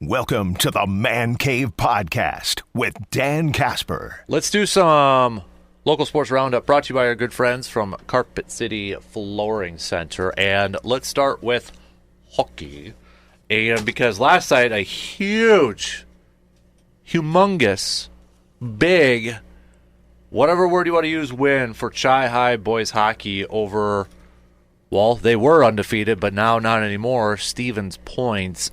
Welcome to the Man Cave Podcast with Dan Casper. Let's do some local sports roundup brought to you by our good friends from Carpet City Flooring Center. And let's start with hockey. And because last night, a humongous, big, whatever word you want to use, win for Chi High boys hockey over, well, they were undefeated, but now not anymore, Stevens Point.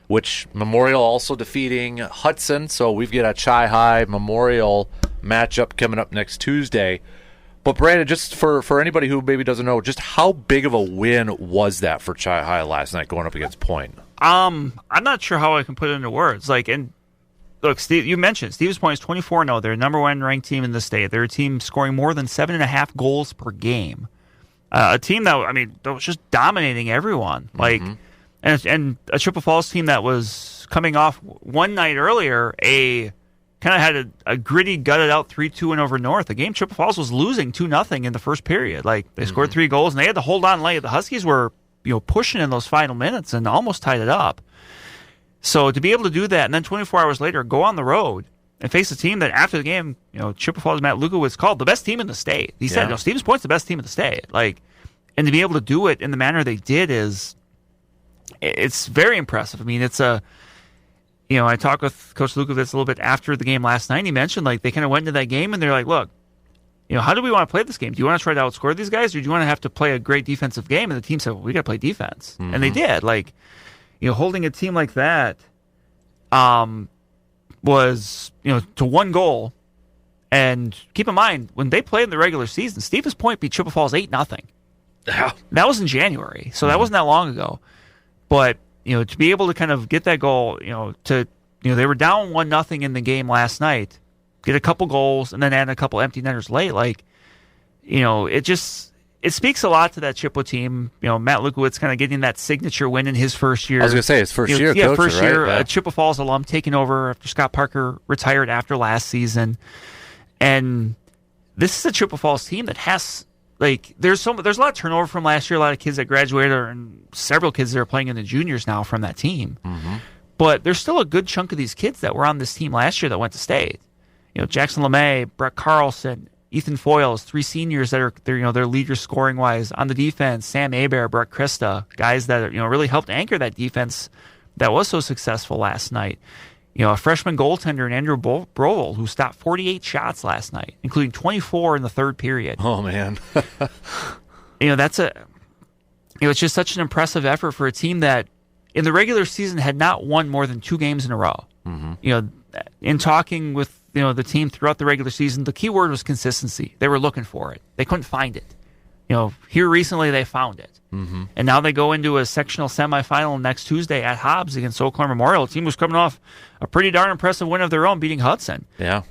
Which Memorial also defeating Hudson. So we've got a Chi High Memorial matchup coming up next Tuesday. But Brandon, just for anybody who maybe doesn't know, just how big of a win was that for Chi High last night going up against Point? I'm not sure how I can put it into words. Look, Steve, you mentioned Stevens Point is 24-0. They're number one ranked team in the state. They're a team scoring more than 7.5 goals per game. A team that was just dominating everyone. And a Chippewa Falls team that was coming off one night earlier, kind of had a gritty, gutted out 3-2 win over North. The game Chippewa Falls was losing 2-0 in the first period. They scored 3 goals and they had to hold on late. The Huskies were pushing in those final minutes and almost tied it up. So to be able to do that and then 24 hours later go on the road and face a team that after the game, Chippewa Falls Matt Lukowitz called the best team in the state. He said, Stevens Point's the best team in the state. And to be able to do it in the manner they did it's very impressive. I talked with Coach Lukowitz a little bit after the game last night. He mentioned they kind of went into that game and they're like, look, how do we want to play this game? Do you want to try to outscore these guys, or do you want to have to play a great defensive game? And the team said, well, we got to play defense, and they did. Holding a team like that was to one goal. And keep in mind when they played in the regular season, Stevens Point beat Chippewa Falls 8-0. Yeah. That was in January, so that wasn't that long ago. But, to be able to kind of get that goal, they were down 1-0 in the game last night, get a couple goals, and then add a couple empty netters late. It speaks a lot to that Chippewa team. Matt Lukowitz kind of getting that signature win in his first year. I was going to say, his first year, coach, first year, right? A Chippewa Falls alum taking over after Scott Parker retired after last season. And this is a Chippewa Falls team that has... there's a lot of turnover from last year, a lot of kids that graduated, and several kids that are playing in the juniors now from that team. Mm-hmm. But there's still a good chunk of these kids that were on this team last year that went to state. Jackson LeMay, Brett Carlson, Ethan Foyles, 3 seniors that are their leaders scoring wise on the defense. Sam Abear, Brett Christa, guys that really helped anchor that defense that was so successful last night. A freshman goaltender in Andrew Brovel who stopped 48 shots last night, including 24 in the third period. Oh man. It's just such an impressive effort for a team that in the regular season had not won more than 2 games in a row. Mm-hmm. In talking with the team throughout the regular season, the key word was consistency. They were looking for it. They couldn't find it. Here recently they found it. Mm-hmm. And now they go into a sectional semifinal next Tuesday at Hobbs against Eau Claire Memorial. The team was coming off a pretty darn impressive win of their own, beating Hudson. Yeah.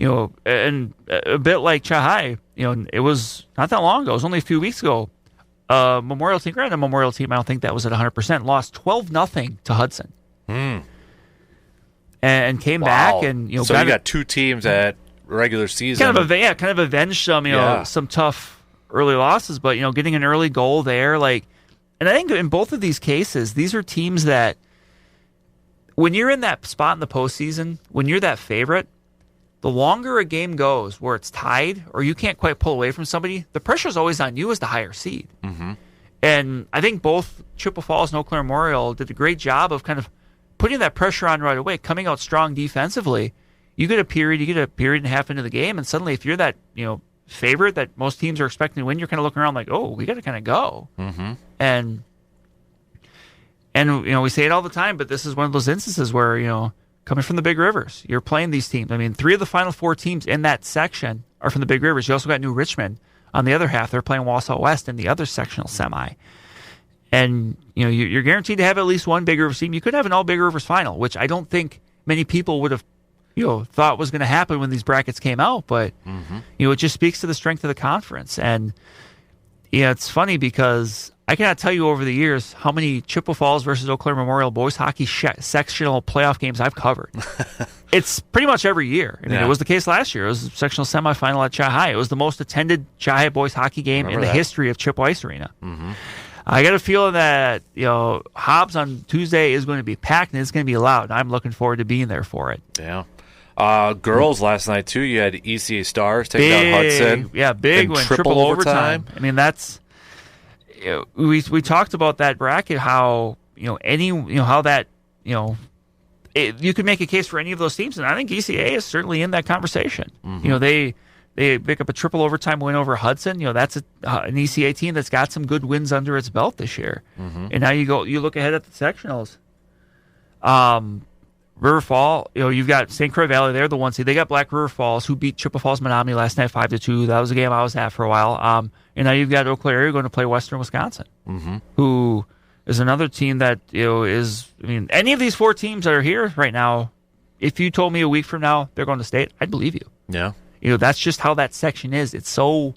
And a bit like Chi High, it was not that long ago. It was only a few weeks ago. Memorial team, granted, a Memorial team, I don't think that was at 100%, lost 12-0 to Hudson. And came back and so you got 2 teams at regular season. Kind of avenged some tough early losses, but getting an early goal there, and I think in both of these cases, these are teams that when you're in that spot in the postseason, when you're that favorite, the longer a game goes where it's tied or you can't quite pull away from somebody, the pressure's always on you as the higher seed. Mm-hmm. And I think both Chippewa Falls and Eau Claire Memorial did a great job of kind of putting that pressure on right away, coming out strong defensively. You get a period and a half into the game, and suddenly if you're that favorite that most teams are expecting to win, you're kind of looking around like, oh, we got to kind of go. Mm-hmm. And we say it all the time, but this is one of those instances where, coming from the Big Rivers, you're playing these teams. 3 of the final 4 teams in that section are from the Big Rivers. You also got New Richmond on the other half. They're playing Wausau West in the other sectional semi. And, you're guaranteed to have at least one Big Rivers team. You could have an all Big Rivers final, which I don't think many people would have thought was going to happen when these brackets came out, but it just speaks to the strength of the conference. And it's funny because I cannot tell you over the years how many Chippewa Falls versus Eau Claire Memorial boys hockey sectional playoff games I've covered. It's pretty much every year. It was the case last year. It was a sectional semifinal at Chi High. It was the most attended Chi High boys hockey game in the history of Chippewa Ice Arena. Mm-hmm. I got a feeling that Hobbs on Tuesday is going to be packed and it's going to be loud. I'm looking forward to being there for it. Yeah. Girls last night too. You had ECA Stars taking down Hudson. Yeah, big win, triple overtime. I mean, that's we talked about that bracket. How how that you could make a case for any of those teams, and I think ECA is certainly in that conversation. They pick up a triple overtime win over Hudson. That's an ECA team that's got some good wins under its belt this year. And now you look ahead at the sectionals. River Fall, you've got St. Croix Valley. They're the one seed. They got Black River Falls, who beat Chippewa Falls Menominee last night 5-2. That was a game I was at for a while. And now you've got Eau Claire going to play Western Wisconsin, who is another team that any of these four teams that are here right now. If you told me a week from now they're going to state, I'd believe you. Yeah, that's just how that section is. It's so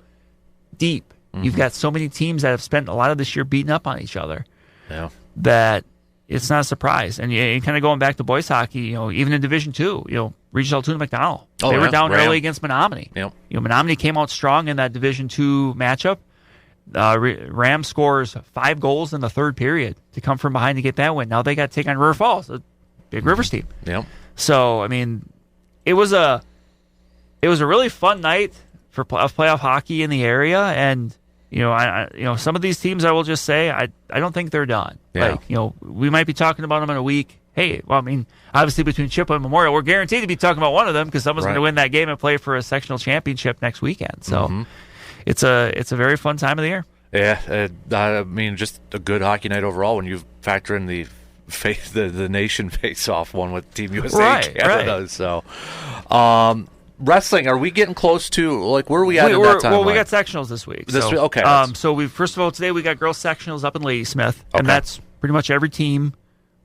deep. You've got so many teams that have spent a lot of this year beating up on each other. Yeah, that. It's not a surprise. And kind of going back to boys hockey, even in Division II, Regis Altoona McDonald. They were down early against Menominee. Yep. Menominee came out strong in that Division II matchup. Ram scores 5 goals in the third period to come from behind to get that win. Now they got to take on River Falls, a big Rivers team. Yep. So, it was a really fun night for playoff hockey in the area. And some of these teams, I will just say, I don't think they're done. Yeah. We might be talking about them in a week. Hey, obviously between Chippewa and Memorial, we're guaranteed to be talking about one of them because someone's going to win that game and play for a sectional championship next weekend. So it's a very fun time of the year. Yeah, just a good hockey night overall when you factor in the nation face-off one with Team USA Canada. Right. So. Wrestling, are we getting close to, where are we at in that time? Well, we got sectionals this week. Okay. So first of all, today we got girls sectionals up in Ladysmith, and that's pretty much every team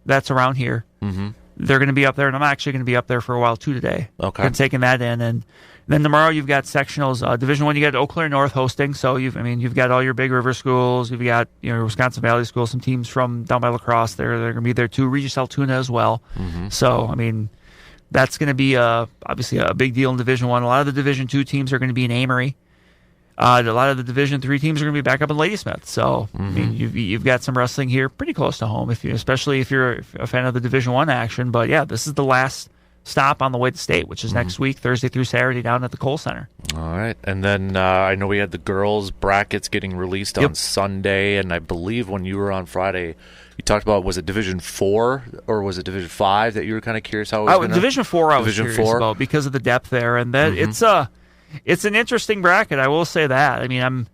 that's around here. They're going to be up there, and I'm actually going to be up there for a while too today. Okay. And taking that in, and then tomorrow you've got sectionals. Division I, you got Eau Claire North hosting, so you've got all your big river schools. You've got Wisconsin Valley schools, some teams from down by La Crosse. They're going to be there too. Regis Altoona as well. So that's going to be obviously a big deal in Division I. A lot of the Division II teams are going to be in Amory. A lot of the Division III teams are going to be back up in Ladysmith. So you've got some wrestling here pretty close to home, especially if you're a fan of the Division I action. But yeah, this is the last stop on the way to state, which is next week, Thursday through Saturday, down at the Kohl Center. All right, and then I know we had the girls brackets getting released on Sunday, and I believe when you were on Friday, you talked about, was it Division 4 or was it Division 5 that you were kind of curious how it was going to... Division 4 I was curious about because of the depth there, and that it's an interesting bracket, I will say that. I'm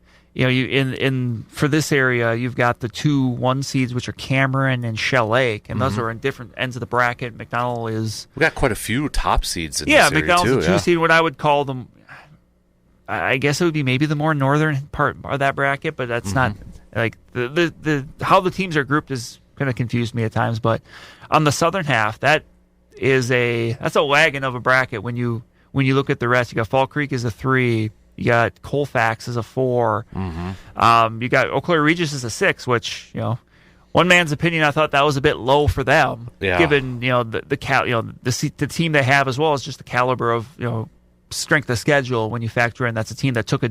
for this area, you've got the 2 1 seeds, which are Cameron and Shell Lake, and those are in different ends of the bracket. McDonald is... We got quite a few top seeds in this area, McDonald's too. a 2 seed, what I would call them... I guess it would be maybe the more northern part of that bracket, but that's not... the how the teams are grouped is kind of confused me at times, but on the southern half, that's a wagon of a bracket. When you look at the rest, you got Fall Creek as a 3, you got Colfax as a 4, you got Eau Claire Regis as a 6, which one man's opinion, I thought that was a bit low for them, given the team they have, as well as just the caliber of strength of schedule. When you factor in that's a team that took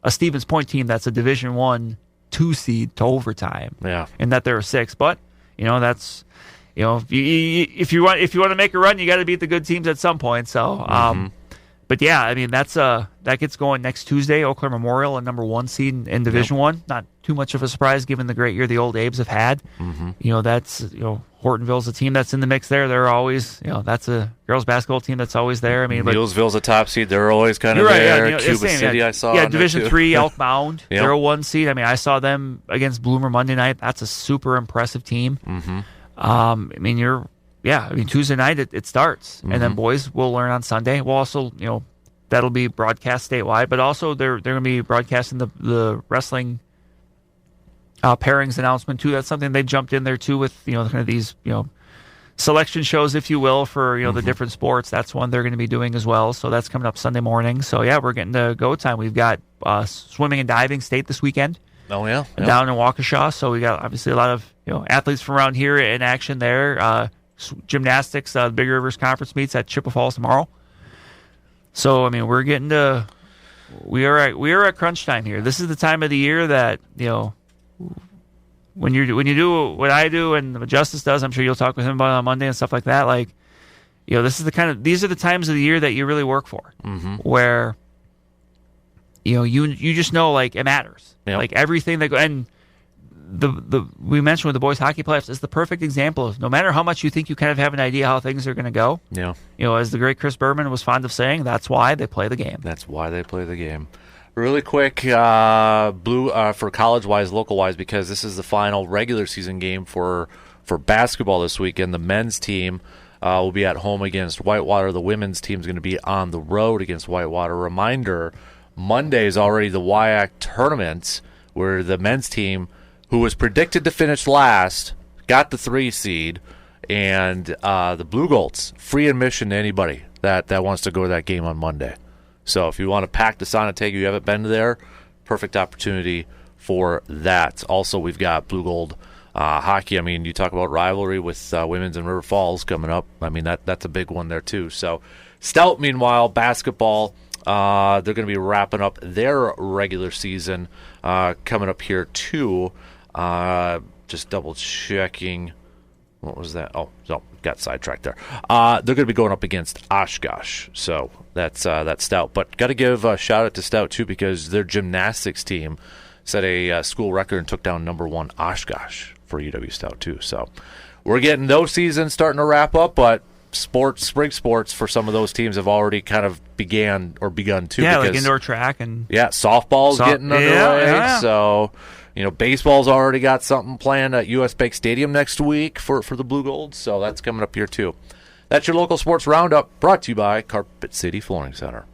a Stevens Point team that's a Division I 2 seed to overtime, and that they're a 6. But that's if you want to make a run, you got to beat the good teams at some point. So, but yeah, that gets going next Tuesday. Eau Claire Memorial, a number 1 seed in Division I. Not too much of a surprise given the great year the Old Abes have had. That's Hortonville's a team that's in the mix there. They're always that's a girls basketball team that's always there. Neillsville's a top seed. They're always kind of there. Yeah, Cuba City, I saw. Yeah, Division III Elkbound. They're a 1 seed. I saw them against Bloomer Monday night. That's a super impressive team. Tuesday night it starts, and then boys will learn on Sunday. We'll also, that'll be broadcast statewide, but also they're going to be broadcasting the wrestling pairings announcement too. That's something they jumped in there too with kind of these selection shows, if you will, for the different sports. That's one they're going to be doing as well. So that's coming up Sunday morning. So yeah, we're getting to go time. We've got swimming and diving state this weekend. Oh yeah, down in Waukesha. So we got obviously a lot of athletes from around here in action there. Gymnastics, the Big Rivers Conference meets at Chippewa Falls tomorrow. So we're getting to we are at crunch time here. This is the time of the year that when you do what I do and what Justice does, I'm sure you'll talk with him about it on Monday and stuff like that. Like, these are the times of the year that you really work for, where you just know, like, it matters. Yep. Like everything that and we mentioned with the boys hockey playoffs is the perfect example of no matter how much you think you kind of have an idea how things are going to go. Yeah. As the great Chris Berman was fond of saying, that's why they play the game. That's why they play the game. Really quick, for college-wise, local-wise, because this is the final regular season game for basketball this weekend. The men's team will be at home against Whitewater. The women's team is going to be on the road against Whitewater. Reminder, Monday is already the WIAC tournament, where the men's team, who was predicted to finish last, got the 3 seed, and the Blue Golds, free admission to anybody that wants to go to that game on Monday. So if you want to pack the Sonotega, you haven't been there, perfect opportunity for that. Also, we've got Blue Gold hockey. I mean, you talk about rivalry with women's and River Falls coming up. I mean, that's a big one there too. So Stout, meanwhile, basketball, they're going to be wrapping up their regular season coming up here too. Just double checking. What was that? Oh, no, got sidetracked there. They're going to be going up against Oshkosh, so that's Stout. But got to give a shout out to Stout too, because their gymnastics team set a school record and took down number 1 Oshkosh for UW Stout too. So we're getting those seasons starting to wrap up, but spring sports for some of those teams have already kind of begun too. Yeah, because, like indoor track and softball's getting underway. Yeah. So. Baseball's already got something planned at U.S. Bank Stadium next week for the Blue Golds, so that's coming up here too. That's your local sports roundup, brought to you by Carpet City Flooring Center.